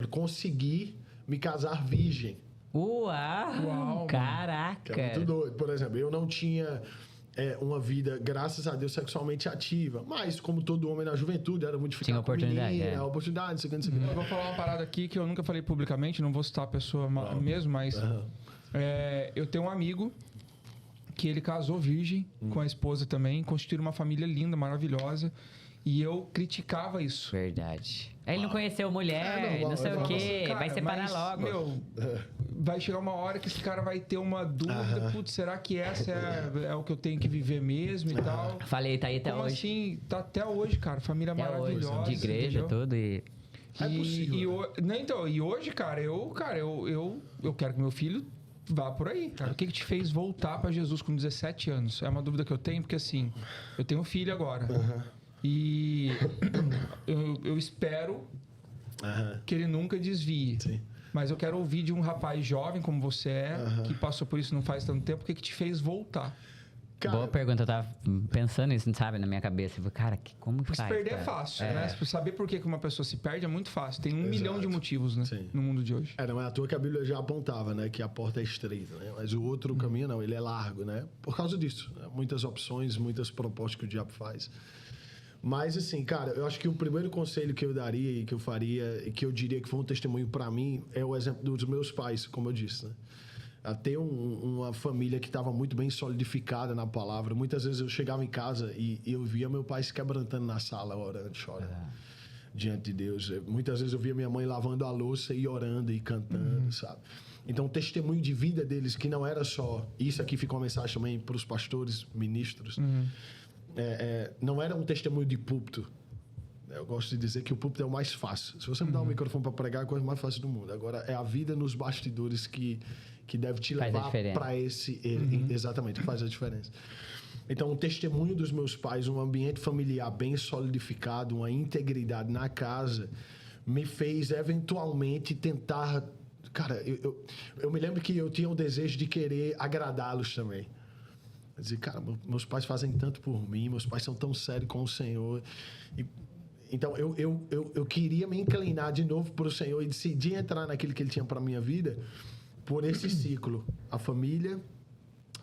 consegui me casar virgem. Uau, caraca! Que é muito doido. Por exemplo, eu não tinha uma vida, graças a Deus, sexualmente ativa. Mas, como todo homem na juventude, era muito difícil. Tinha oportunidade. Oportunidade, não sei o que. Eu vou falar uma parada aqui que eu nunca falei publicamente, não vou citar a pessoa mesmo, mas eu tenho um amigo que ele casou virgem com a esposa também, constituiu uma família linda, maravilhosa. E eu criticava isso. Verdade. Aí ele não conheceu mulher, não sei o quê, Cara, vai separar mas, logo. Meu, vai chegar uma hora que esse cara vai ter uma dúvida. Putz, será que essa é o que eu tenho que viver mesmo e tal? Falei, tá aí até Como hoje. assim? Tá até hoje, cara. Família Até maravilhosa. hoje, de igreja, entendeu? tudo. E... É possível. E hoje, cara, eu quero que meu filho vá por aí, cara. O que te fez voltar pra Jesus com 17 anos? É uma dúvida que eu tenho, porque assim, eu tenho um filho agora. E eu espero que ele nunca desvie. Sim. Mas eu quero ouvir de um rapaz jovem como você que passou por isso não faz tanto tempo, o que te fez voltar? Cara, Boa pergunta, eu tava pensando isso, sabe, na minha cabeça. Eu falei, cara, como Porque faz? se perder cara? é fácil, né? Saber por que uma pessoa se perde é muito fácil. Tem 1 milhão de motivos, né? Sim. No mundo de hoje. Não é à toa que a Bíblia já apontava, né? Que a porta é estreita, né? Mas o outro caminho não, ele é largo, né? Por causa disso. Né? Muitas opções, muitas propostas que o diabo faz. Mas, assim, cara, eu acho que o primeiro conselho que eu daria e que eu faria, e que eu diria que foi um testemunho para mim, é o exemplo dos meus pais, como eu disse, né? A ter uma família que estava muito bem solidificada na palavra. Muitas vezes eu chegava em casa e eu via meu pai se quebrantando na sala, orando, chorando diante de Deus. Muitas vezes eu via minha mãe lavando a louça e orando e cantando, sabe? Então, o testemunho de vida deles, que não era só... Isso aqui fica uma mensagem também para os pastores, ministros. Não era um testemunho de púlpito. Eu gosto de dizer que o púlpito é o mais fácil. Se você me dá um microfone para pregar, é a coisa mais fácil do mundo. Agora, é a vida nos bastidores que deve te levar para esse... Exatamente, que faz a diferença. Então, o testemunho dos meus pais, um ambiente familiar bem solidificado, uma integridade na casa, me fez, eventualmente, tentar... Cara, eu me lembro que eu tinha o desejo de querer agradá-los também. Dizer, cara, meus pais fazem tanto por mim, meus pais são tão sérios com o Senhor. Então, eu queria me inclinar de novo para o Senhor e decidir entrar naquilo que Ele tinha para a minha vida por esse ciclo. A família,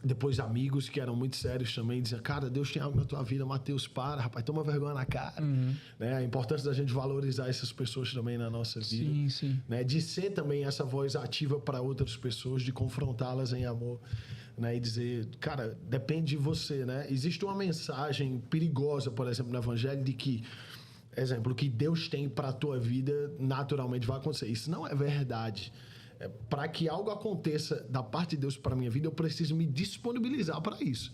depois amigos que eram muito sérios também, diziam, cara, Deus tem algo na tua vida, Mateus, rapaz, toma vergonha na cara. Né? A importância da gente valorizar essas pessoas também na nossa vida. Sim, sim. Né? De ser também essa voz ativa para outras pessoas, de confrontá-las em amor. Né? E dizer, cara, depende de você, né? Existe uma mensagem perigosa, por exemplo, no Evangelho, de que, exemplo, o que Deus tem para a tua vida naturalmente vai acontecer. Isso não é verdade. Para que algo aconteça da parte de Deus para a minha vida, eu preciso me disponibilizar para isso.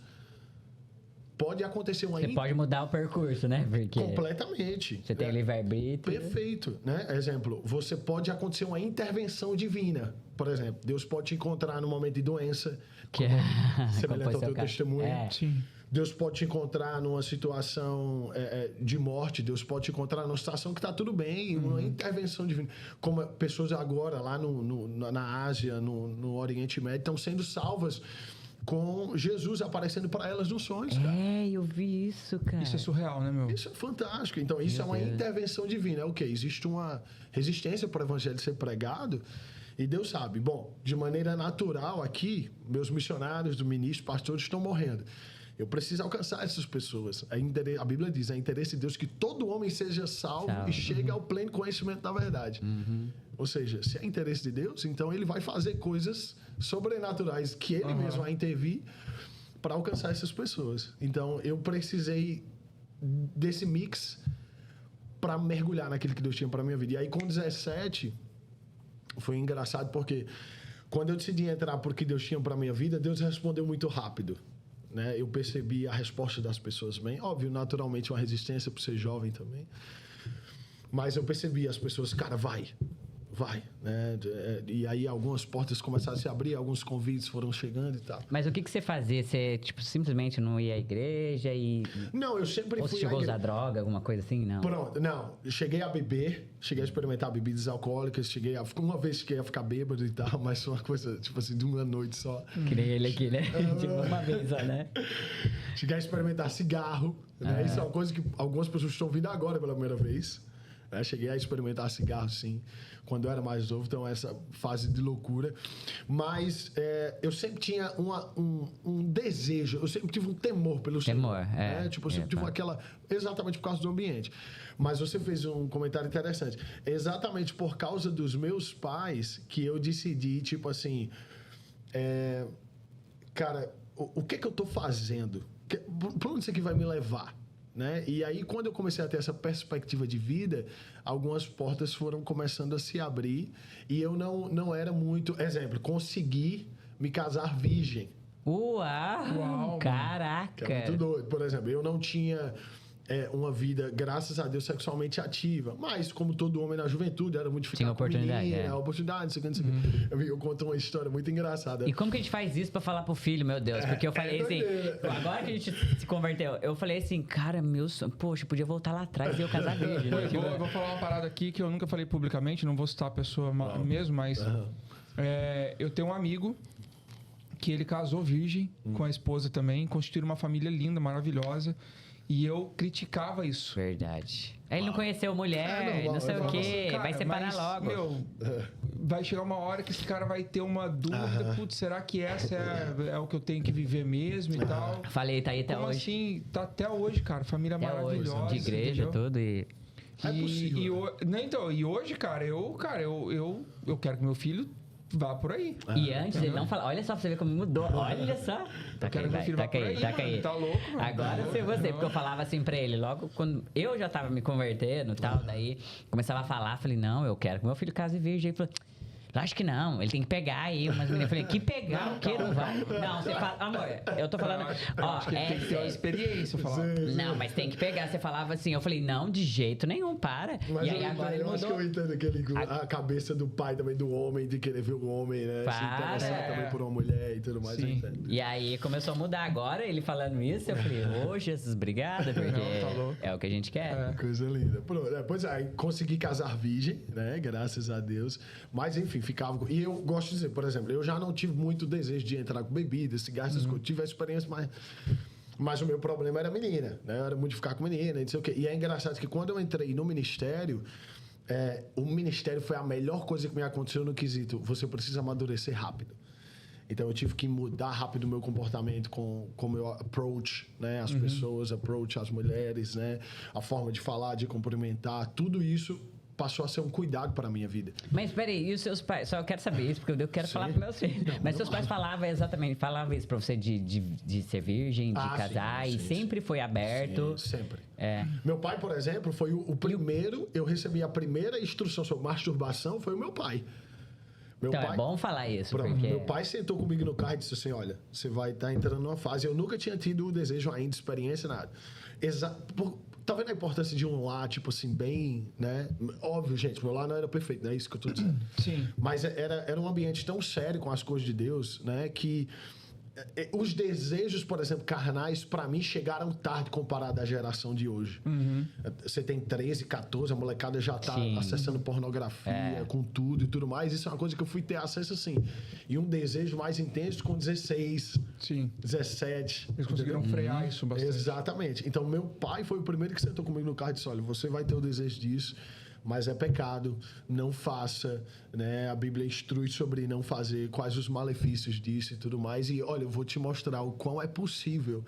Pode acontecer uma... Você pode mudar o percurso, né? Porque completamente. você tem livre-arbítrio. Perfeito, né? Exemplo, você pode acontecer uma intervenção divina. Por exemplo, Deus pode te encontrar no momento de doença, Que semelhante ao teu testemunho. Sim. Deus pode te encontrar numa situação de morte. Deus pode te encontrar numa situação que está tudo bem, uma intervenção divina. Como pessoas agora lá na Ásia, no Oriente Médio, estão sendo salvas com Jesus aparecendo para elas nos sonhos, cara. Eu vi isso, cara. Isso é surreal, né, meu? Isso é fantástico. Então, isso é uma intervenção divina. É o quê? Existe uma resistência para o evangelho ser pregado e Deus sabe. Bom, de maneira natural aqui, meus missionários, do ministro, pastores estão morrendo. Eu preciso alcançar essas pessoas. A Bíblia diz, é interesse de Deus que todo homem seja salvo e chegue ao pleno conhecimento da verdade. Ou seja, se é interesse de Deus, então Ele vai fazer coisas sobrenaturais que Ele mesmo vai intervir para alcançar essas pessoas. Então, eu precisei desse mix para mergulhar naquilo que Deus tinha para minha vida. E aí, com 17, foi engraçado porque quando eu decidi entrar por que Deus tinha para minha vida, Deus respondeu muito rápido. Né? Eu percebi a resposta das pessoas bem. Óbvio, naturalmente, uma resistência por ser jovem também. Mas eu percebi as pessoas, cara, vai. Né? E aí algumas portas começaram a se abrir, alguns convites foram chegando e tal. Mas o que você fazia? Você, tipo, simplesmente não ia à igreja e... Não, eu sempre fui... Ou você chegou a usar droga, alguma coisa assim? Não. Pronto, não. Eu cheguei a beber, cheguei a experimentar bebidas alcoólicas, uma vez cheguei a ficar bêbado e tal, mas foi uma coisa, tipo assim, de uma noite só. Que nem ele aqui, né? Tipo, uma vez só, né? Cheguei a experimentar cigarro, né? Isso é uma coisa que algumas pessoas estão vindo agora pela primeira vez. né? Cheguei a experimentar cigarro, sim, quando eu era mais novo, então essa fase de loucura. Mas eu sempre tinha um desejo, eu sempre tive um temor pelo Temor, Senhor. Né? Tipo, eu sempre tive tá. aquela... Exatamente por causa do ambiente. Mas você fez um comentário interessante. Exatamente por causa dos meus pais que eu decidi, tipo assim... cara, o que eu tô fazendo? Pra onde isso aqui vai me levar? Né? E aí, quando eu comecei a ter essa perspectiva de vida, algumas portas foram começando a se abrir e eu não era muito... Exemplo, consegui me casar virgem. Uau, caraca. Que é muito doido. Por exemplo, eu não tinha uma vida, graças a Deus, sexualmente ativa. Mas, como todo homem na juventude, era muito ficar tinha oportunidade, com menina, oportunidade, não sei o que. Eu conto uma história muito engraçada. E como que a gente faz isso pra falar pro filho, meu Deus? Porque eu falei assim, agora que a gente se converteu, eu falei assim, cara, meu sonho, poxa, podia voltar lá atrás e eu casar virgem. Né? Eu vou falar uma parada aqui que eu nunca falei publicamente, não vou citar a pessoa mesmo, mas eu tenho um amigo que ele casou virgem com a esposa também, constituíram uma família linda, maravilhosa. E eu criticava isso. Verdade. Ele não conheceu mulher, não sei o quê, Cara, vai separar mas, logo. Meu, vai chegar uma hora que esse cara vai ter uma dúvida, putz, será que essa é o que eu tenho que viver mesmo e tal? Falei, tá aí até Como hoje. assim? Tá até hoje, cara. Família Até maravilhosa. hoje, de igreja, entendeu? tudo e... É possível. E hoje, cara, eu quero que meu filho vá por aí. E antes ele não falava, olha só pra você ver como mudou, olha só. Taca aí, vai, taca aí, taca aí. Tá louco, mano. Agora sei você, porque eu falava assim pra ele, logo quando eu já tava me convertendo e tal, daí começava a falar, falei, não, eu quero que meu filho case virgem. Ele falou, lógico que não, ele tem que pegar aí umas meninas. Eu falei, que pegar? O que? Não vai? Não, você fala, amor, eu tô falando, ó, tem que ter uma experiência, eu falava. Não, mas tem que pegar. Você falava assim, eu falei, não, de jeito nenhum, para. Mas e aí agora ele eu acho que mudou. eu entendo a cabeça do pai também, do homem, de querer ver o homem, né? Se Para. interessar também por uma mulher e tudo mais. Sim. Eu entendo. E aí começou a mudar. Agora ele falando isso, eu falei, ô Jesus, obrigada, porque Não, tá louco. é o que a gente quer. Coisa linda. Pronto, pois é, aí consegui casar virgem, né? Graças a Deus. Mas enfim, ficava. E eu gosto de dizer, por exemplo, eu já não tive muito desejo de entrar com bebida, cigarro, essas coisas. Tive a experiência, mas o meu problema era menina, né? Era muito de ficar com menina, não sei o quê. E é engraçado que quando eu entrei no ministério, o ministério foi a melhor coisa que me aconteceu no quesito. Você precisa amadurecer rápido. Então eu tive que mudar rápido o meu comportamento como eu approach, né, as pessoas, approach as mulheres, né, a forma de falar, de cumprimentar, tudo isso passou a ser um cuidado para a minha vida. Mas peraí, e os seus pais? Só eu quero saber isso, porque eu quero falar para meus filhos. Mas seus pais falavam isso pra você de ser virgem, de casar, sim, e sempre foi aberto. Sim, sempre. É. Meu pai, por exemplo, foi o primeiro, eu recebi a primeira instrução sobre masturbação, foi o meu pai. Meu Então pai, é bom falar isso, Pronto, porque... meu pai sentou comigo no carro e disse assim, olha, você vai estar entrando numa fase, eu nunca tinha tido o desejo ainda, experiência, nada. Tá vendo a importância de um lar, tipo assim, bem, né? Óbvio, gente, meu lar não era perfeito, não é isso que eu tô dizendo. Sim. Mas era um ambiente tão sério com as coisas de Deus, né? Que os desejos, por exemplo, carnais, pra mim, chegaram tarde comparado à geração de hoje. Você tem 13, 14, a molecada já tá Sim. acessando pornografia, com tudo e tudo mais. Isso é uma coisa que eu fui ter acesso, assim. E um desejo mais intenso com 16, Sim. 17. Eles conseguiram frear isso bastante. Exatamente. Então, meu pai foi o primeiro que sentou comigo no carro e disse, olha, você vai ter o desejo disso, mas é pecado, não faça, né? A Bíblia instrui sobre não fazer, quais os malefícios disso e tudo mais. E, olha, eu vou te mostrar o quão é possível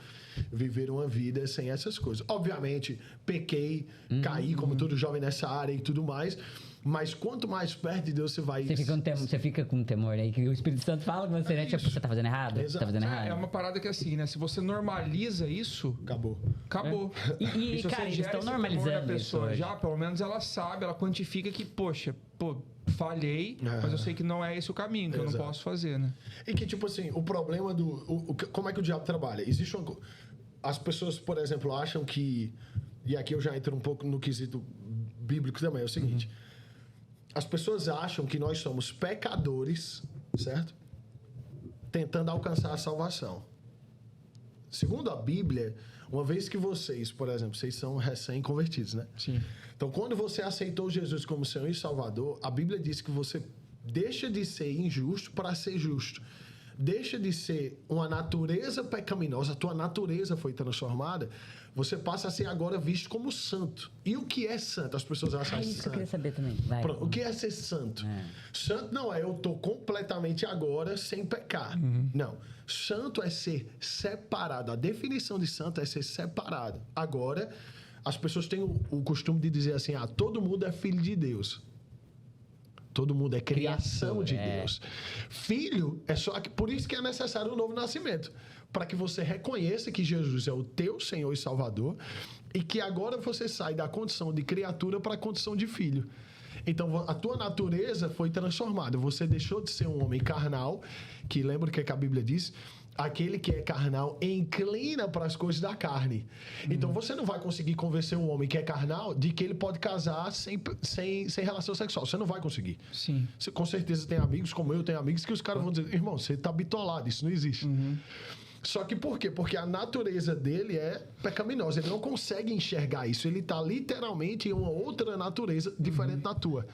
viver uma vida sem essas coisas. Obviamente, pequei, caí, como todo jovem nessa área e tudo mais, mas quanto mais perto de Deus você vai... Você fica com temor aí, que o Espírito Santo fala com você, né? Tipo, você tá fazendo errado? Você tá fazendo errado. É uma parada que assim, né? Se você normaliza isso, Acabou. acabou. E se você cara, eles gera estão esse temor normalizando na isso pessoa hoje. já, pelo menos ela sabe, ela quantifica que, poxa, falhei, mas eu sei que não é esse o caminho, que eu não posso fazer, né? E que, tipo assim, o problema como é que o diabo trabalha? Existe uma... As pessoas, por exemplo, acham que... E aqui eu já entro um pouco no quesito bíblico também, é o seguinte... As pessoas acham que nós somos pecadores, certo? Tentando alcançar a salvação. Segundo a Bíblia, uma vez que vocês, por exemplo, vocês são recém-convertidos, né? Sim. Então, quando você aceitou Jesus como Senhor e Salvador, a Bíblia diz que você deixa de ser injusto para ser justo. Deixa de ser uma natureza pecaminosa, a tua natureza foi transformada você passa a ser agora visto como santo. E o que é santo? As pessoas acham Isso que eu santo. queria saber também. Vai. Pronto, o que é ser santo? Santo não é eu tô completamente agora sem pecar. Não. Santo é ser separado. A definição de santo é ser separado. Agora, as pessoas têm o costume de dizer assim, todo mundo é filho de Deus. Todo mundo é criação de Deus. Filho é só... Por isso que é necessário um novo nascimento. Para que você reconheça que Jesus é o teu Senhor e Salvador e que agora você sai da condição de criatura para a condição de filho. Então, a tua natureza foi transformada. Você deixou de ser um homem carnal, que lembra o que a Bíblia diz? Aquele que é carnal inclina para as coisas da carne. Então, você não vai conseguir convencer um homem que é carnal de que ele pode casar sem relação sexual. Você não vai conseguir. Sim. Você com certeza tem amigos, como eu tenho amigos, que os caras vão dizer, irmão, você tá bitolado, isso não existe. Só que por quê? Porque a natureza dele é pecaminosa. Ele não consegue enxergar isso. Ele tá literalmente em uma outra natureza diferente da tua.